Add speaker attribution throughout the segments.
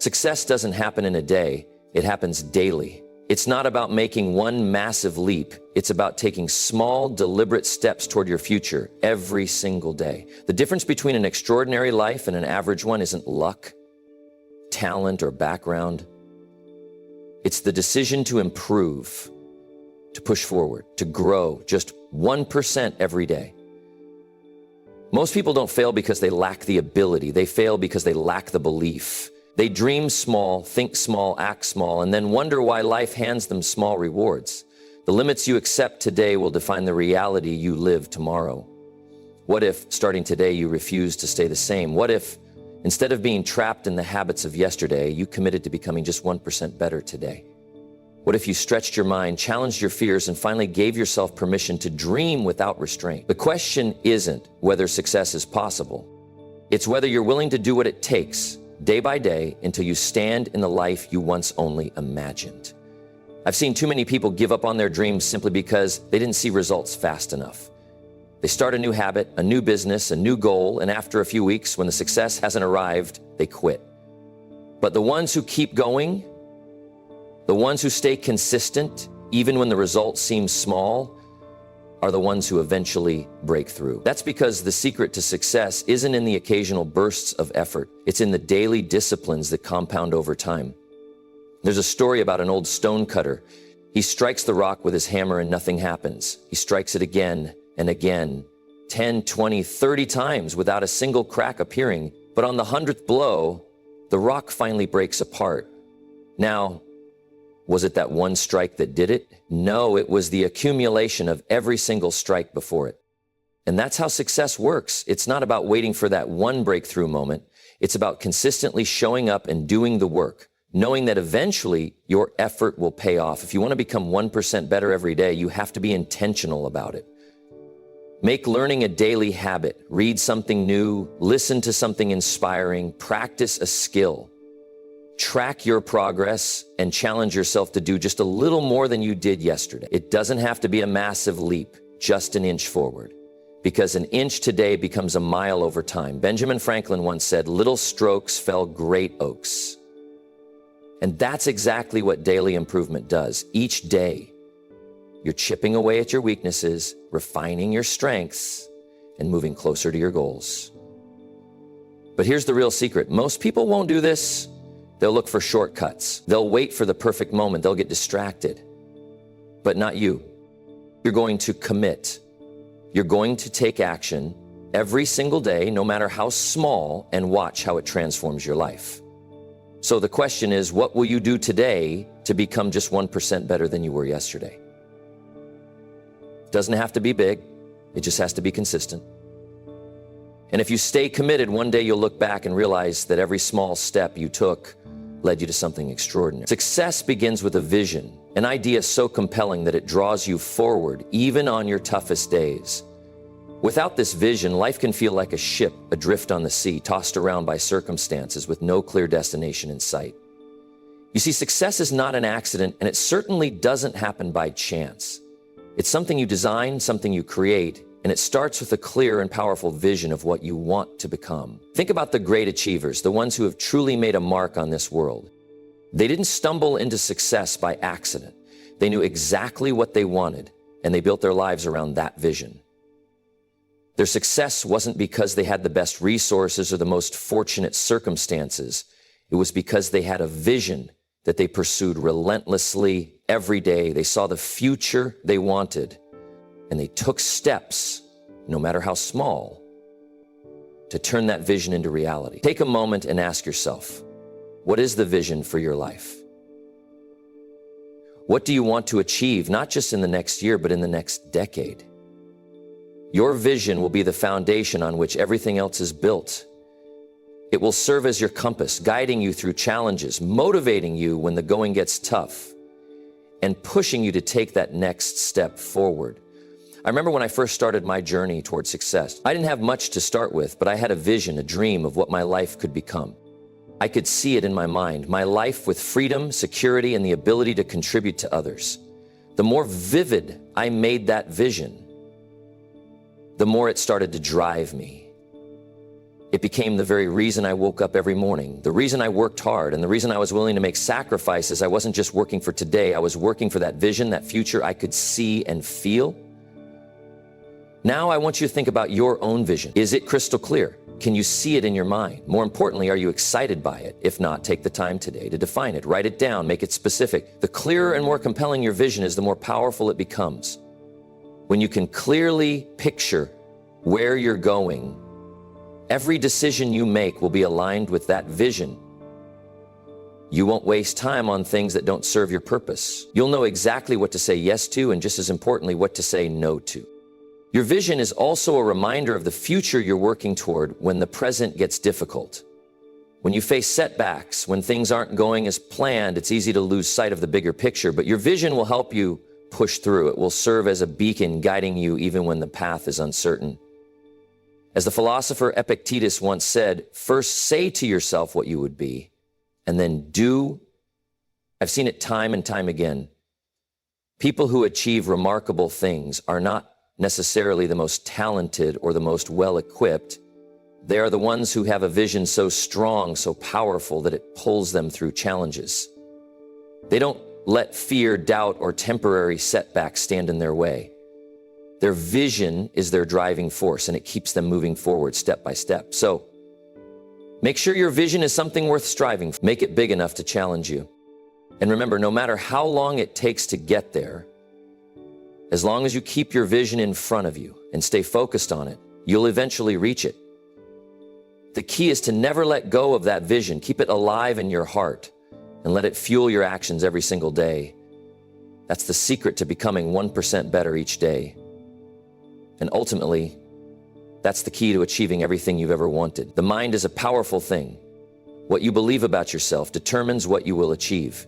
Speaker 1: Success doesn't happen in a day, it happens daily. It's not about making one massive leap. It's about taking small, deliberate steps toward your future every single day. The difference between an extraordinary life and an average one isn't luck, talent, or background. It's the decision to improve, to push forward, to grow just 1% every day. Most people don't fail because they lack the ability. They fail because they lack the belief. They dream small, think small, act small, and then wonder why life hands them small rewards. The limits you accept today will define the reality you live tomorrow. What if, starting today, you refuse to stay the same? What if, instead of being trapped in the habits of yesterday, you committed to becoming just 1% better today? What if you stretched your mind, challenged your fears, and finally gave yourself permission to dream without restraint? The question isn't whether success is possible. It's whether you're willing to do what it takes, day by day, until you stand in the life you once only imagined. I've seen too many people give up on their dreams simply because they didn't see results fast enough. They start a new habit, a new business, a new goal, and after a few weeks, when the success hasn't arrived, they quit. But the ones who keep going, the ones who stay consistent, even when the results seem small, are the ones who eventually break through. That's because the secret to success isn't in the occasional bursts of effort. It's in the daily disciplines that compound over time. There's a story about an old stone cutter. He strikes the rock with his hammer and nothing happens. He strikes it again and again, 10, 20, 30 times without a single crack appearing. But on the 100th blow, the rock finally breaks apart. Now, was it that one strike that did it? No, it was the accumulation of every single strike before it. And that's how success works. It's not about waiting for that one breakthrough moment. It's about consistently showing up and doing the work, knowing that eventually your effort will pay off. If you want to become 1% better every day, you have to be intentional about it. Make learning a daily habit. Read something new, listen to something inspiring, practice a skill. Track your progress and challenge yourself to do just a little more than you did yesterday. It doesn't have to be a massive leap, just an inch forward. Because an inch today becomes a mile over time. Benjamin Franklin once said, "Little strokes fell great oaks." And that's exactly what daily improvement does. Each day, you're chipping away at your weaknesses, refining your strengths, and moving closer to your goals. But here's the real secret. Most people won't do this. They'll look for shortcuts. They'll wait for the perfect moment. They'll get distracted. But not you. You're going to commit. You're going to take action every single day, no matter how small, and watch how it transforms your life. So the question is, what will you do today to become just 1% better than you were yesterday? It doesn't have to be big. It just has to be consistent. And if you stay committed, one day you'll look back and realize that every small step you took led you to something extraordinary. Success begins with a vision, an idea so compelling that it draws you forward, even on your toughest days. Without this vision, life can feel like a ship adrift on the sea, tossed around by circumstances with no clear destination in sight. You see, success is not an accident, and it certainly doesn't happen by chance. It's something you design, something you create, and it starts with a clear and powerful vision of what you want to become. Think about the great achievers, the ones who have truly made a mark on this world. They didn't stumble into success by accident. They knew exactly what they wanted, and they built their lives around that vision. Their success wasn't because they had the best resources or the most fortunate circumstances. It was because they had a vision that they pursued relentlessly every day. They saw the future they wanted, and they took steps, no matter how small, to turn that vision into reality. Take a moment and ask yourself, what is the vision for your life? What do you want to achieve, not just in the next year, but in the next decade? Your vision will be the foundation on which everything else is built. It will serve as your compass, guiding you through challenges, motivating you when the going gets tough, and pushing you to take that next step forward. I remember when I first started my journey toward success. I didn't have much to start with, but I had a vision, a dream of what my life could become. I could see it in my mind, my life with freedom, security, and the ability to contribute to others. The more vivid I made that vision, the more it started to drive me. It became the very reason I woke up every morning, the reason I worked hard, and the reason I was willing to make sacrifices. I wasn't just working for today, I was working for that vision, that future I could see and feel. Now I want you to think about your own vision. Is it crystal clear? Can you see it in your mind? More importantly, are you excited by it? If not, take the time today to define it. Write it down, make it specific. The clearer and more compelling your vision is, the more powerful it becomes. When you can clearly picture where you're going, every decision you make will be aligned with that vision. You won't waste time on things that don't serve your purpose. You'll know exactly what to say yes to, and just as importantly, what to say no to. Your vision is also a reminder of the future you're working toward when the present gets difficult. When you face setbacks, when things aren't going as planned, it's easy to lose sight of the bigger picture, but your vision will help you push through. It will serve as a beacon guiding you even when the path is uncertain. As the philosopher Epictetus once said, first say to yourself what you would be, and then do. I've seen it time and time again. People who achieve remarkable things are not necessarily the most talented or the most well-equipped. They are the ones who have a vision so strong, so powerful, that it pulls them through challenges. They don't let fear, doubt, or temporary setbacks stand in their way. Their vision is their driving force, and it keeps them moving forward step by step. So, make sure your vision is something worth striving for. Make it big enough to challenge you. And remember, no matter how long it takes to get there, as long as you keep your vision in front of you and stay focused on it, you'll eventually reach it. The key is to never let go of that vision. Keep it alive in your heart and let it fuel your actions every single day. That's the secret to becoming 1% better each day. And ultimately, that's the key to achieving everything you've ever wanted. The mind is a powerful thing. What you believe about yourself determines what you will achieve.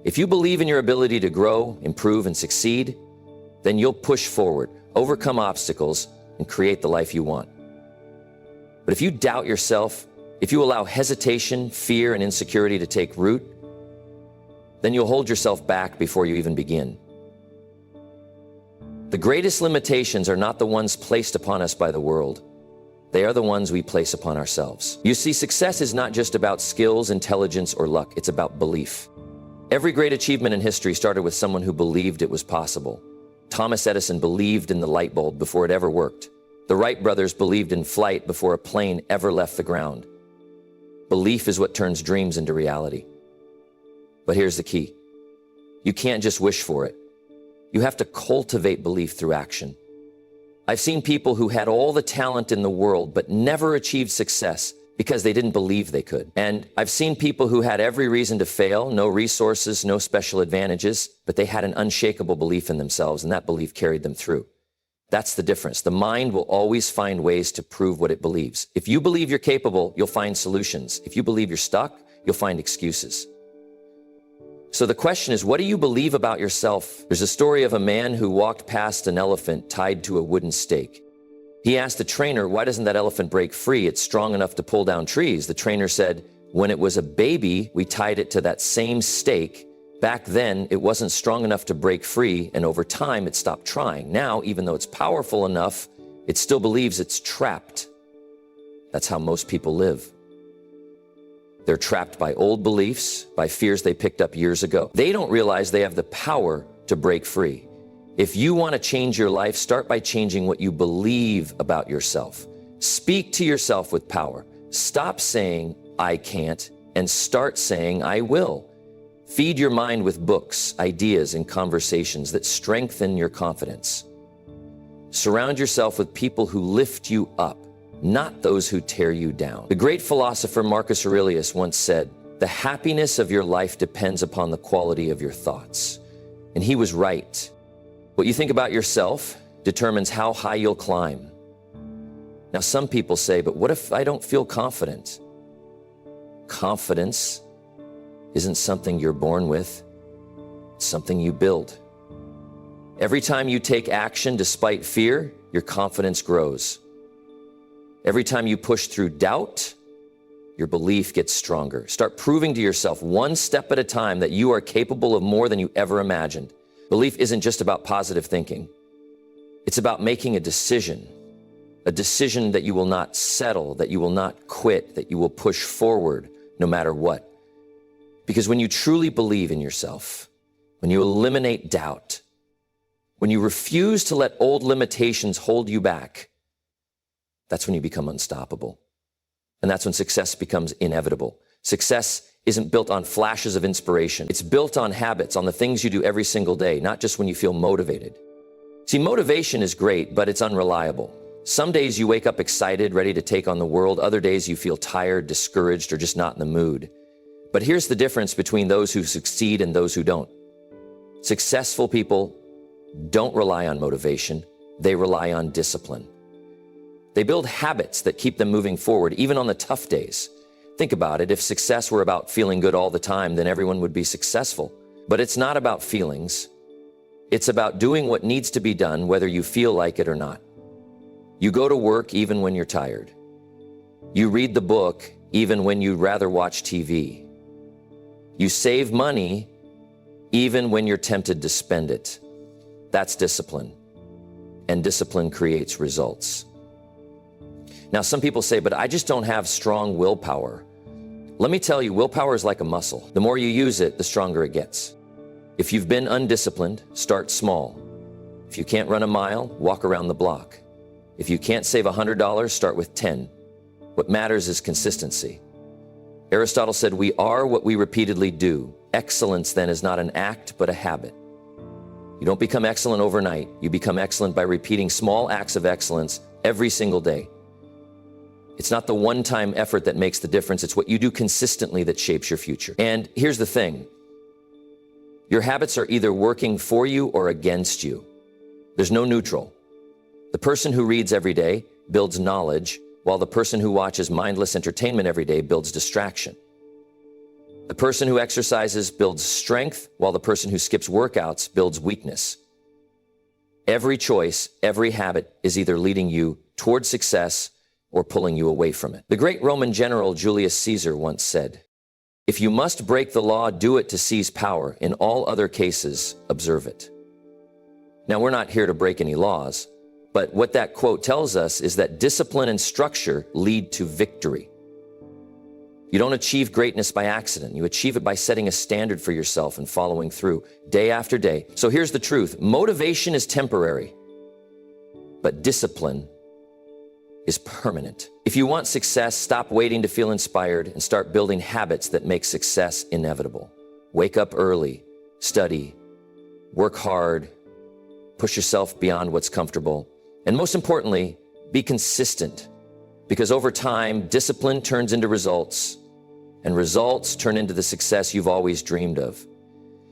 Speaker 1: If you believe in your ability to grow, improve, and succeed, then you'll push forward, overcome obstacles, and create the life you want. But if you doubt yourself, if you allow hesitation, fear, and insecurity to take root, then you'll hold yourself back before you even begin. The greatest limitations are not the ones placed upon us by the world. They are the ones we place upon ourselves. You see, success is not just about skills, intelligence, or luck. It's about belief. Every great achievement in history started with someone who believed it was possible. Thomas Edison believed in the light bulb before it ever worked. The Wright brothers believed in flight before a plane ever left the ground. Belief is what turns dreams into reality. But here's the key. You can't just wish for it. You have to cultivate belief through action. I've seen people who had all the talent in the world but never achieved success because they didn't believe they could. And I've seen people who had every reason to fail, no resources, no special advantages, but they had an unshakable belief in themselves, and that belief carried them through. That's the difference. The mind will always find ways to prove what it believes. If you believe you're capable, you'll find solutions. If you believe you're stuck, you'll find excuses. So the question is, what do you believe about yourself? There's a story of a man who walked past an elephant tied to a wooden stake. He asked the trainer, why doesn't that elephant break free? It's strong enough to pull down trees. The trainer said, when it was a baby, we tied it to that same stake. Back then, it wasn't strong enough to break free, and over time, it stopped trying. Now, even though it's powerful enough, it still believes it's trapped. That's how most people live. They're trapped by old beliefs, by fears they picked up years ago. They don't realize they have the power to break free. If you want to change your life, start by changing what you believe about yourself. Speak to yourself with power. Stop saying, I can't, and start saying, I will. Feed your mind with books, ideas, and conversations that strengthen your confidence. Surround yourself with people who lift you up, not those who tear you down. The great philosopher Marcus Aurelius once said, the happiness of your life depends upon the quality of your thoughts. And he was right. What you think about yourself determines how high you'll climb. Now, some people say, but what if I don't feel confident? Confidence isn't something you're born with. It's something you build. Every time you take action despite fear, your confidence grows. Every time you push through doubt, your belief gets stronger. Start proving to yourself one step at a time that you are capable of more than you ever imagined. Belief isn't just about positive thinking. It's about making a decision. a decision that you will not settle, that you will not quit, that you will push forward no matter what. Because when you truly believe in yourself, when you eliminate doubt, when you refuse to let old limitations hold you back, that's when you become unstoppable. And that's when success becomes inevitable. Success isn't built on flashes of inspiration. It's built on habits, on the things you do every single day, not just when you feel motivated. See, motivation is great, but it's unreliable. Some days you wake up excited, ready to take on the world. Other days you feel tired, discouraged, or just not in the mood. But here's the difference between those who succeed and those who don't. Successful people don't rely on motivation. They rely on discipline. They build habits that keep them moving forward, even on the tough days. Think about it. If success were about feeling good all the time, then everyone would be successful. But it's not about feelings. It's about doing what needs to be done, whether you feel like it or not. You go to work even when you're tired. You read the book even when you'd rather watch TV. You save money even when you're tempted to spend it. That's discipline. And discipline creates results. Now, some people say, but I just don't have strong willpower. Let me tell you, willpower is like a muscle. The more you use it, the stronger it gets. If you've been undisciplined, start small. If you can't run a mile, walk around the block. If you can't save $100, start with 10. What matters is consistency. Aristotle said, we are what we repeatedly do. Excellence then is not an act, but a habit. You don't become excellent overnight. You become excellent by repeating small acts of excellence every single day. It's not the one-time effort that makes the difference. It's what you do consistently that shapes your future. And here's the thing. Your habits are either working for you or against you. There's no neutral. The person who reads every day builds knowledge, while the person who watches mindless entertainment every day builds distraction. The person who exercises builds strength, while the person who skips workouts builds weakness. Every choice, every habit is either leading you toward success or pulling you away from it. The great Roman general Julius Caesar once said, if you must break the law, do it to seize power. In all other cases, observe it. Now, we're not here to break any laws, but what that quote tells us is that discipline and structure lead to victory. You don't achieve greatness by accident. You achieve it by setting a standard for yourself and following through day after day. So here's the truth. Motivation is temporary, but discipline is permanent. If you want success, stop waiting to feel inspired and start building habits that make success inevitable. Wake up early, study, work hard, push yourself beyond what's comfortable. And most importantly, be consistent, because over time, discipline turns into results, and results turn into the success you've always dreamed of.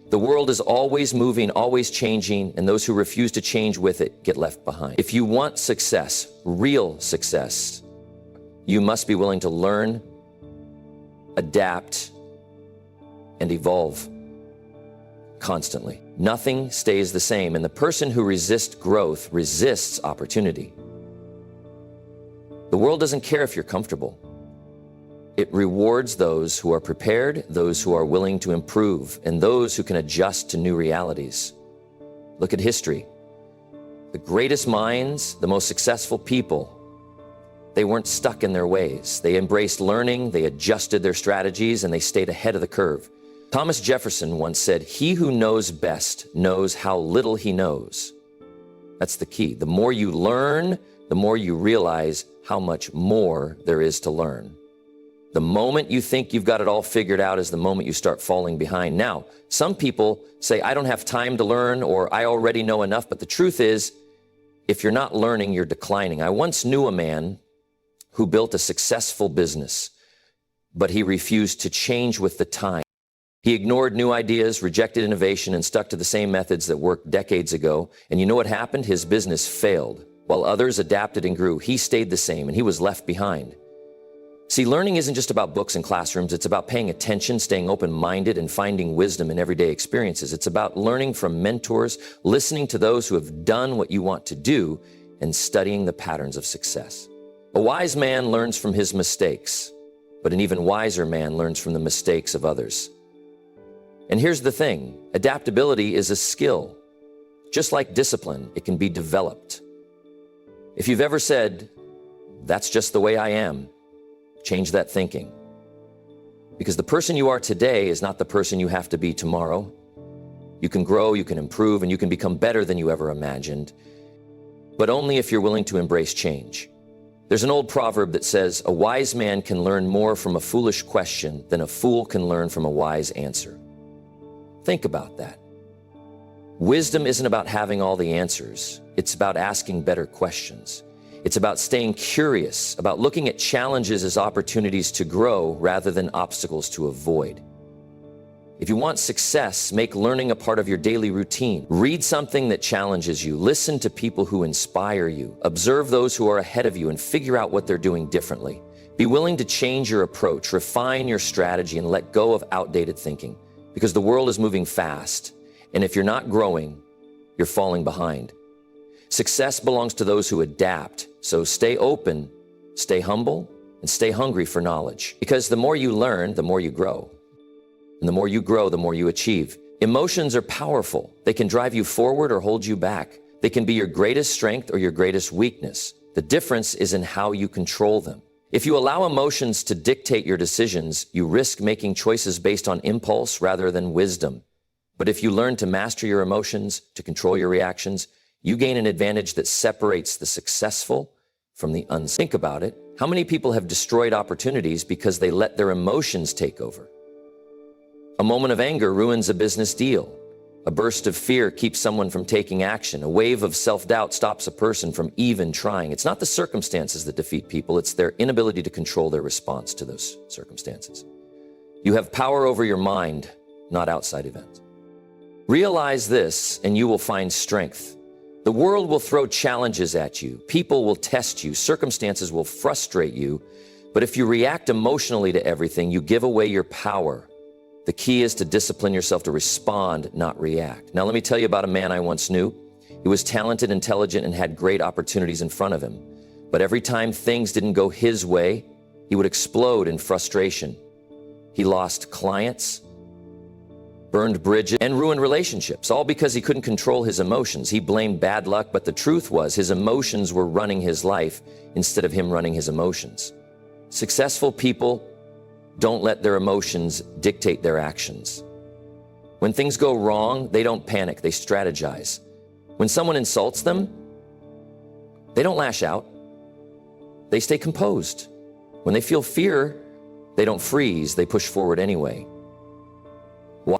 Speaker 1: The world is always moving, always changing, and those who refuse to change with it get left behind. If you want success, real success, you must be willing to learn, adapt, and evolve constantly. Nothing stays the same, and the person who resists growth resists opportunity. The world doesn't care if you're comfortable. It rewards those who are prepared, those who are willing to improve, and those who can adjust to new realities. Look at history. The greatest minds, the most successful people, they weren't stuck in their ways. They embraced learning, they adjusted their strategies, and they stayed ahead of the curve. Thomas Jefferson once said, he who knows best knows how little he knows. That's the key. The more you learn, the more you realize how much more there is to learn. The moment you think you've got it all figured out is the moment you start falling behind. Now, some people say, I don't have time to learn, or I already know enough. But the truth is, if you're not learning, you're declining. I once knew a man who built a successful business, but he refused to change with the time. He ignored new ideas, rejected innovation, and stuck to the same methods that worked decades ago. And you know what happened? His business failed. While others adapted and grew, he stayed the same, and he was left behind. See, learning isn't just about books and classrooms. It's about paying attention, staying open-minded, and finding wisdom in everyday experiences. It's about learning from mentors, listening to those who have done what you want to do, and studying the patterns of success. A wise man learns from his mistakes, but an even wiser man learns from the mistakes of others. And here's the thing, adaptability is a skill. Just like discipline, it can be developed. If you've ever said, "That's just the way I am," change that thinking. Because the person you are today is not the person you have to be tomorrow. You can grow, you can improve, and you can become better than you ever imagined, but only if you're willing to embrace change. There's an old proverb that says, "A wise man can learn more from a foolish question than a fool can learn from a wise answer." Think about that. Wisdom isn't about having all the answers. It's about asking better questions. It's about staying curious, about looking at challenges as opportunities to grow rather than obstacles to avoid. If you want success, make learning a part of your daily routine. Read something that challenges you. Listen to people who inspire you. Observe those who are ahead of you and figure out what they're doing differently. Be willing to change your approach, refine your strategy, and let go of outdated thinking. Because the world is moving fast, and if you're not growing, you're falling behind. Success belongs to those who adapt, so stay open, stay humble, and stay hungry for knowledge. Because the more you learn, the more you grow. And the more you grow, the more you achieve. Emotions are powerful. They can drive you forward or hold you back. They can be your greatest strength or your greatest weakness. The difference is in how you control them. If you allow emotions to dictate your decisions, you risk making choices based on impulse rather than wisdom. But if you learn to master your emotions, to control your reactions, you gain an advantage that separates the successful from the unsuccessful. Think about it. How many people have destroyed opportunities because they let their emotions take over? A moment of anger ruins a business deal. A burst of fear keeps someone from taking action. A wave of self-doubt stops a person from even trying. It's not the circumstances that defeat people, it's their inability to control their response to those circumstances. You have power over your mind, not outside events. Realize this, and you will find strength. The world will throw challenges at you. People will test you. Circumstances will frustrate you. But if you react emotionally to everything, you give away your power. The key is to discipline yourself to respond, not react. Now, let me tell you about a man I once knew. He was talented, intelligent, and had great opportunities in front of him. But every time things didn't go his way, he would explode in frustration. He lost clients, burned bridges, and ruined relationships, all because he couldn't control his emotions. He blamed bad luck, but the truth was his emotions were running his life instead of him running his emotions. Successful people don't let their emotions dictate their actions. When things go wrong, they don't panic, they strategize. When someone insults them, they don't lash out, they stay composed. When they feel fear, they don't freeze, they push forward anyway. Why?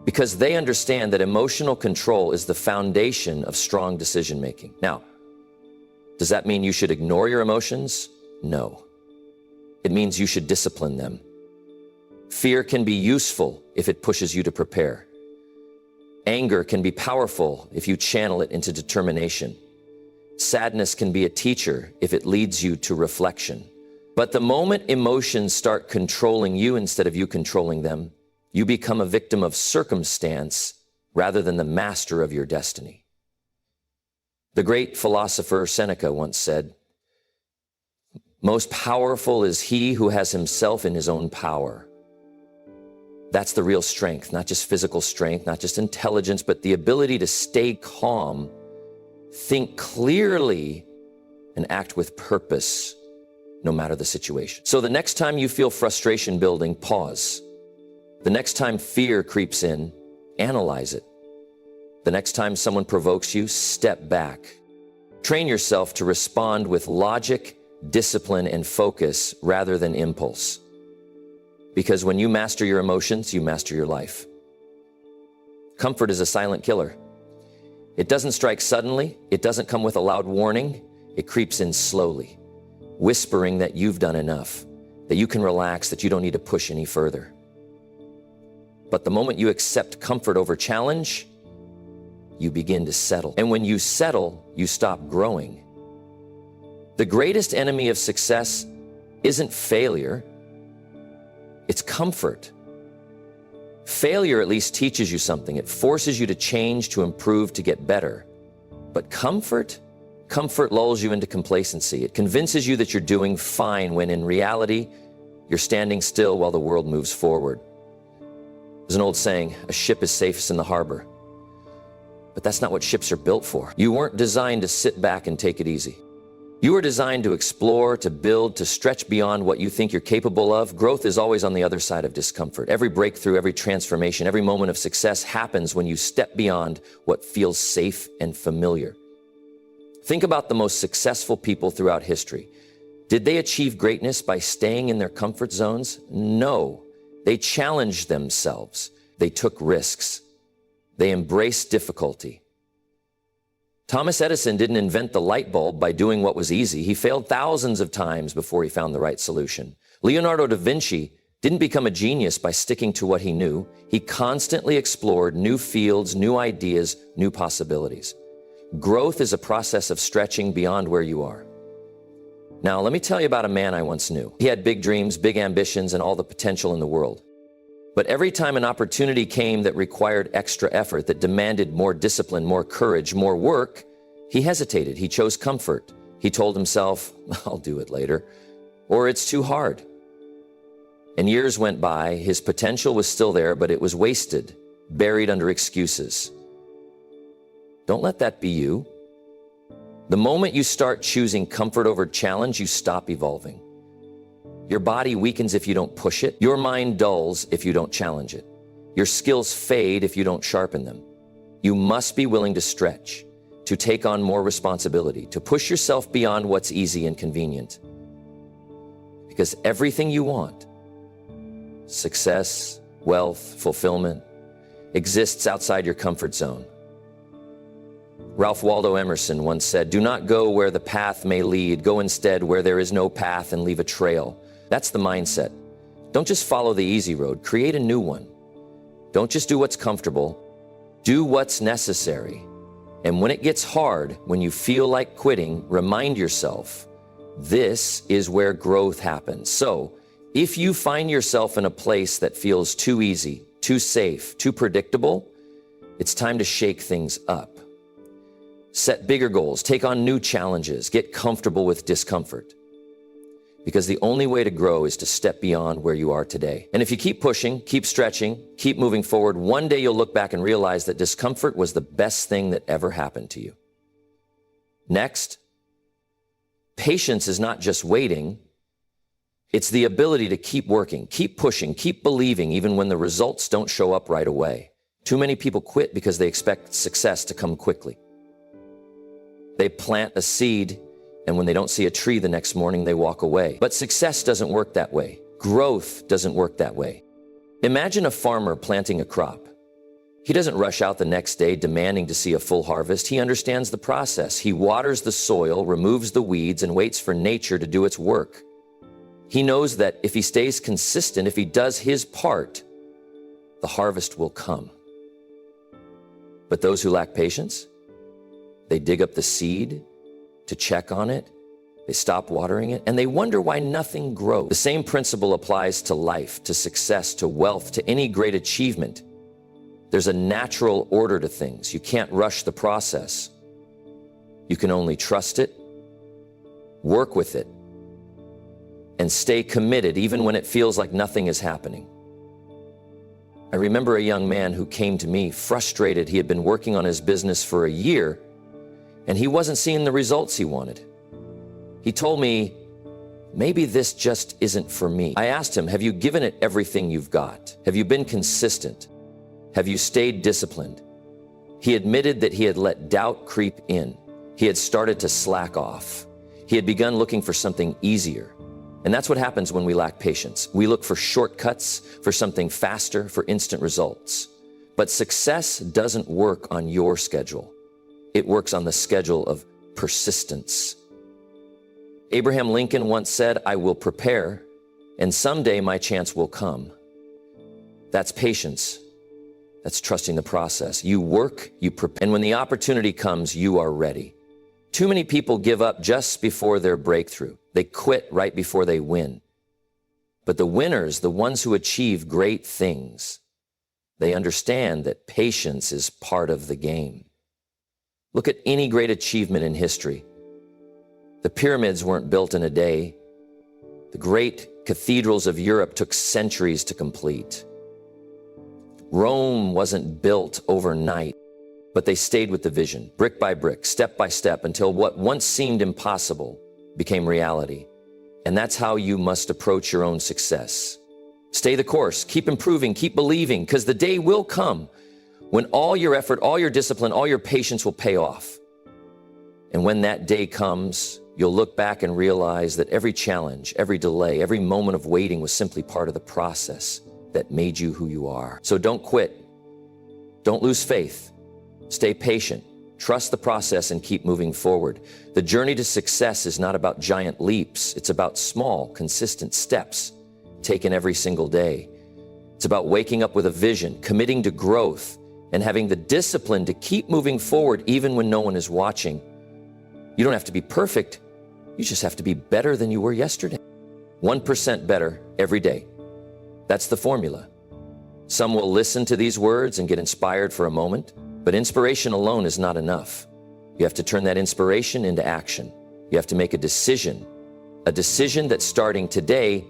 Speaker 1: Because they understand that emotional control is the foundation of strong decision making. Now, does that mean you should ignore your emotions? No. It means you should discipline them. Fear can be useful if it pushes you to prepare. Anger can be powerful if you channel it into determination. Sadness can be a teacher if it leads you to reflection. But the moment emotions start controlling you instead of you controlling them, you become a victim of circumstance rather than the master of your destiny. The great philosopher Seneca once said, "Most powerful is he who has himself in his own power." That's the real strength, not just physical strength, not just intelligence, but the ability to stay calm, think clearly, and act with purpose, no matter the situation. So the next time you feel frustration building, pause. The next time fear creeps in, analyze it. The next time someone provokes you, step back. Train yourself to respond with logic, discipline, and focus rather than impulse. Because when you master your emotions, you master your life. Comfort is a silent killer. It doesn't strike suddenly. It doesn't come with a loud warning. It creeps in slowly, whispering that you've done enough, that you can relax, that you don't need to push any further. But the moment you accept comfort over challenge, you begin to settle. And when you settle, you stop growing. The greatest enemy of success isn't failure. It's comfort. Failure at least teaches you something. It forces you to change, to improve, to get better. But comfort lulls you into complacency. It convinces you that you're doing fine when in reality, you're standing still while the world moves forward. There's an old saying, a ship is safest in the harbor. But that's not what ships are built for. You weren't designed to sit back and take it easy. You are designed to explore, to build, to stretch beyond what you think you're capable of. Growth is always on the other side of discomfort. Every breakthrough, every transformation, every moment of success happens when you step beyond what feels safe and familiar. Think about the most successful people throughout history. Did they achieve greatness by staying in their comfort zones? No. They challenged themselves. They took risks. They embraced difficulty. Thomas Edison didn't invent the light bulb by doing what was easy. He failed thousands of times before he found the right solution. Leonardo da Vinci didn't become a genius by sticking to what he knew. He constantly explored new fields, new ideas, new possibilities. Growth is a process of stretching beyond where you are. Now, let me tell you about a man I once knew. He had big dreams, big ambitions, and all the potential in the world. But every time an opportunity came that required extra effort, that demanded more discipline, more courage, more work, he hesitated. He chose comfort. He told himself, I'll do it later, or it's too hard. And years went by. His potential was still there, but it was wasted, buried under excuses. Don't let that be you. The moment you start choosing comfort over challenge, you stop evolving. Your body weakens if you don't push it. Your mind dulls if you don't challenge it. Your skills fade if you don't sharpen them. You must be willing to stretch, to take on more responsibility, to push yourself beyond what's easy and convenient. Because everything you want, success, wealth, fulfillment, exists outside your comfort zone. Ralph Waldo Emerson once said, "Do not go where the path may lead. Go instead where there is no path and leave a trail." That's the mindset. Don't just follow the easy road. Create a new one. Don't just do what's comfortable. Do what's necessary. And when it gets hard, when you feel like quitting, remind yourself, this is where growth happens. So, if you find yourself in a place that feels too easy, too safe, too predictable, it's time to shake things up. Set bigger goals, take on new challenges, get comfortable with discomfort. Because the only way to grow is to step beyond where you are today. And if you keep pushing, keep stretching, keep moving forward, one day you'll look back and realize that discomfort was the best thing that ever happened to you. Next, patience is not just waiting. It's the ability to keep working, keep pushing, keep believing, even when the results don't show up right away. Too many people quit because they expect success to come quickly. They plant a seed, and when they don't see a tree the next morning, they walk away. But success doesn't work that way. Growth doesn't work that way. Imagine a farmer planting a crop. He doesn't rush out the next day demanding to see a full harvest. He understands the process. He waters the soil, removes the weeds, and waits for nature to do its work. He knows that if he stays consistent, if he does his part, the harvest will come. But those who lack patience, they dig up the seed to check on it, they stop watering it, and they wonder why nothing grows. The same principle applies to life, to success, to wealth, to any great achievement. There's a natural order to things. You can't rush the process. You can only trust it, work with it, and stay committed even when it feels like nothing is happening. I remember a young man who came to me frustrated. He had been working on his business for a year, and he wasn't seeing the results he wanted. He told me, maybe this just isn't for me. I asked him, have you given it everything you've got? Have you been consistent? Have you stayed disciplined? He admitted that he had let doubt creep in. He had started to slack off. He had begun looking for something easier. And that's what happens when we lack patience. We look for shortcuts, for something faster, for instant results. But success doesn't work on your schedule. It works on the schedule of persistence. Abraham Lincoln once said, "I will prepare, and someday my chance will come." That's patience. That's trusting the process. You work, you prepare, and when the opportunity comes, you are ready. Too many people give up just before their breakthrough. They quit right before they win. But the winners, the ones who achieve great things, they understand that patience is part of the game. Look at any great achievement in history. The pyramids weren't built in a day. The great cathedrals of Europe took centuries to complete. Rome wasn't built overnight, but they stayed with the vision, brick by brick, step by step, until what once seemed impossible became reality. And that's how you must approach your own success. Stay the course, keep improving, keep believing, because the day will come when all your effort, all your discipline, all your patience will pay off. And when that day comes, you'll look back and realize that every challenge, every delay, every moment of waiting was simply part of the process that made you who you are. So don't quit. Don't lose faith. Stay patient. Trust the process and keep moving forward. The journey to success is not about giant leaps. It's about small, consistent steps taken every single day. It's about waking up with a vision, committing to growth, and having the discipline to keep moving forward even when no one is watching. You don't have to be perfect. You just have to be better than you were yesterday. 1% better every day. That's the formula. Some will listen to these words and get inspired for a moment, but inspiration alone is not enough. You have to turn that inspiration into action. You have to make a decision that starting today,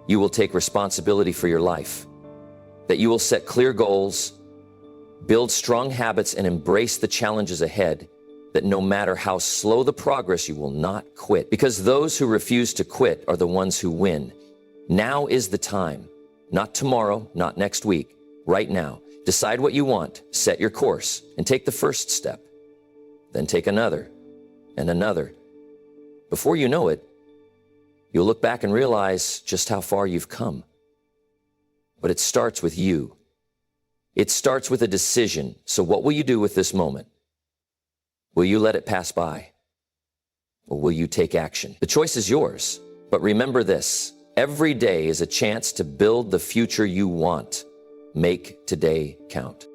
Speaker 1: you will take responsibility for your life, that you will set clear goals, build strong habits, and embrace the challenges ahead, that no matter how slow the progress, you will not quit, because those who refuse to quit are the ones who win. Now is the time, not tomorrow, not next week, right now. Decide what you want, set your course, and take the first step. Then take another and another. Before you know it, you'll look back and realize just how far you've come. But it starts with you. It starts with a decision. So what will you do with this moment? Will you let it pass by? Or will you take action? The choice is yours. But remember this, every day is a chance to build the future you want. Make today count.